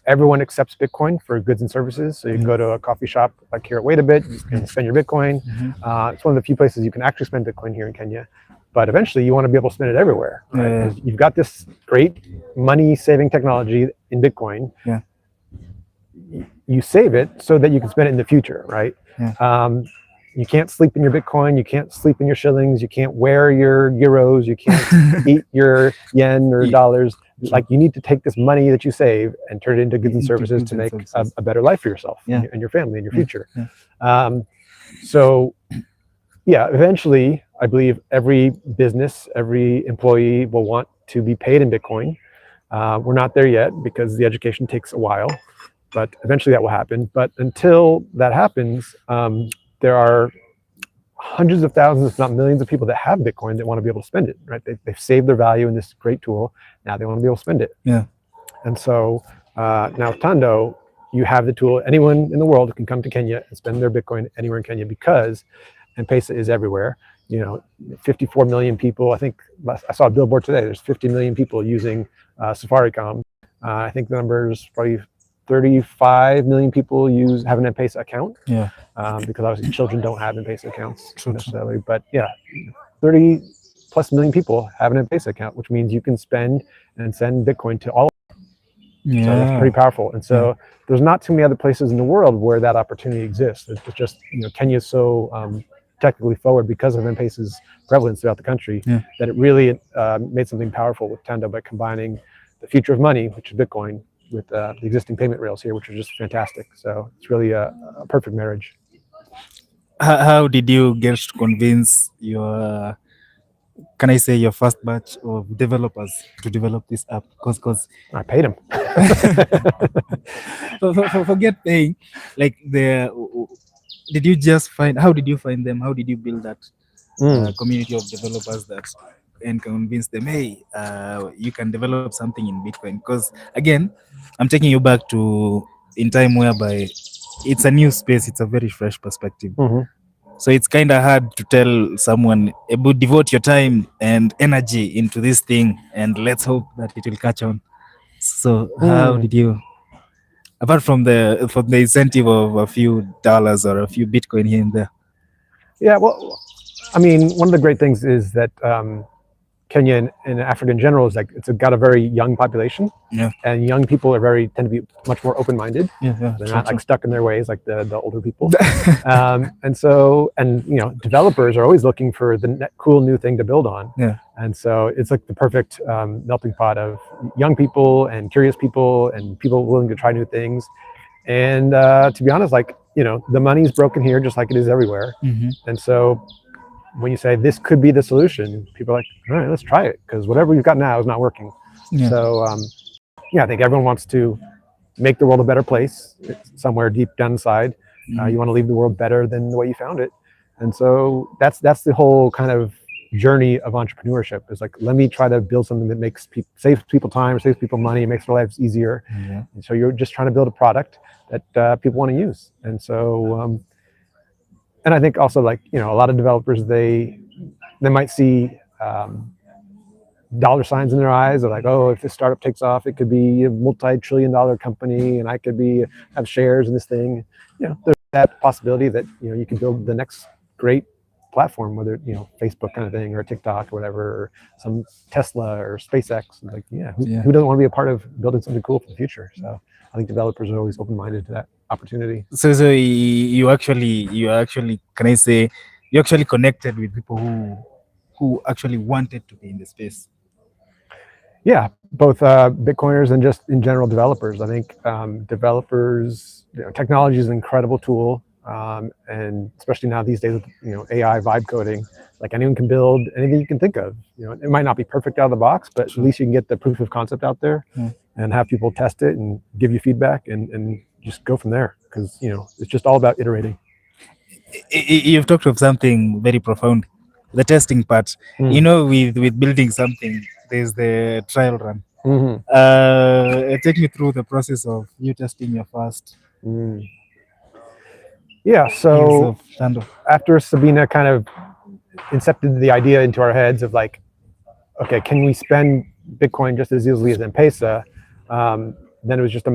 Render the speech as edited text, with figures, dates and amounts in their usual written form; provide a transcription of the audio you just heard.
everyone accepts Bitcoin for goods and services. So you can go to a coffee shop like here at Wait a Bit, you can spend your Bitcoin. It's one of the few places you can actually spend Bitcoin here in Kenya. But eventually you want to be able to spend it everywhere, right? 'Cause you've got this great money saving technology in Bitcoin. You save it so that you can spend it in the future, right? You can't sleep in your Bitcoin, you can't sleep in your shillings, you can't wear your euros, you can't eat your yen or dollars. Like, you need to take this money that you save and turn it into goods and services to make a better life for yourself and your family and your future. So yeah, eventually I believe every business, every employee will want to be paid in Bitcoin. We're not there yet because the education takes a while, but eventually that will happen. But until that happens, there are hundreds of thousands, if not millions of people that have Bitcoin that want to be able to spend it, right? They've saved their value in this great tool. Now they want to be able to spend it. And so now with Tando, you have the tool. Anyone in the world can come to Kenya and spend their Bitcoin anywhere in Kenya because M-Pesa is everywhere. 54 million people. I think I saw a billboard today. There's 50 million people using Safaricom. I think the number is probably 35 million people have an M-Pesa account. Because obviously children don't have M-Pesa accounts necessarily. But yeah, 30 plus million people have an M-Pesa account, which means you can spend and send Bitcoin to all of them. So that's pretty powerful. And so there's not too many other places in the world where that opportunity exists. It's just, Kenya is so technically forward because of M-Pesa's prevalence throughout the country that it really made something powerful with Tando by combining the future of money, which is Bitcoin, with the existing payment rails here, which are just fantastic. So it's really a perfect marriage. How did you get to convince your, can I say, your first batch of developers to develop this app? Because I paid them. Forget paying. Like, did you just how did you find them? How did you build that community of developers and convince them, hey, you can develop something in Bitcoin? Because again, I'm taking you back to in time whereby it's a new space, it's a very fresh perspective. So it's kind of hard to tell someone, devote your time and energy into this thing and let's hope that it will catch on. So how did you, apart from the incentive of a few dollars or a few Bitcoin here and there? Yeah, well, I mean, one of the great things is that Kenya and Africa in general is like, it's got a very young population, and young people tend to be much more open-minded. They're not like stuck in their ways like the older people. and developers are always looking for the cool new thing to build on. And so it's like the perfect melting pot of young people and curious people and people willing to try new things. And to be honest, like, the money's broken here just like it is everywhere. And so when you say this could be the solution, people are like, all right, let's try it, because whatever we've got now is not working. So I think everyone wants to make the world a better place. It's somewhere deep down inside. You want to leave the world better than the way you found it. And so that's the whole kind of journey of entrepreneurship, is like, let me try to build something that saves people time, saves people money, makes their lives easier. And so you're just trying to build a product that people want to use. And so and I think also, like, a lot of developers, they might see dollar signs in their eyes. They're like, oh, if this startup takes off, it could be a multi-trillion-dollar company, and I could have shares in this thing. There's that possibility that you can build the next great platform, whether Facebook kind of thing, or TikTok, or whatever, or some Tesla or SpaceX. Like, who doesn't want to be a part of building something cool for the future? So I think developers are always open-minded to that opportunity. So you actually, can I say, you actually connected with people who actually wanted to be in the space? Yeah, both Bitcoiners and just in general developers. I think developers, technology is an incredible tool, and especially now these days with AI vibe coding, like, anyone can build anything you can think of. It might not be perfect out of the box, but at least you can get the proof of concept out there and have people test it and give you feedback and just go from there, because it's just all about iterating. You've talked of something very profound, the testing part. With building something, there's the trial run. Take me through the process of you testing your first. Yeah, so after Sabina kind of incepted the idea into our heads of like, okay, can we spend Bitcoin just as easily as M-Pesa? Then it was just a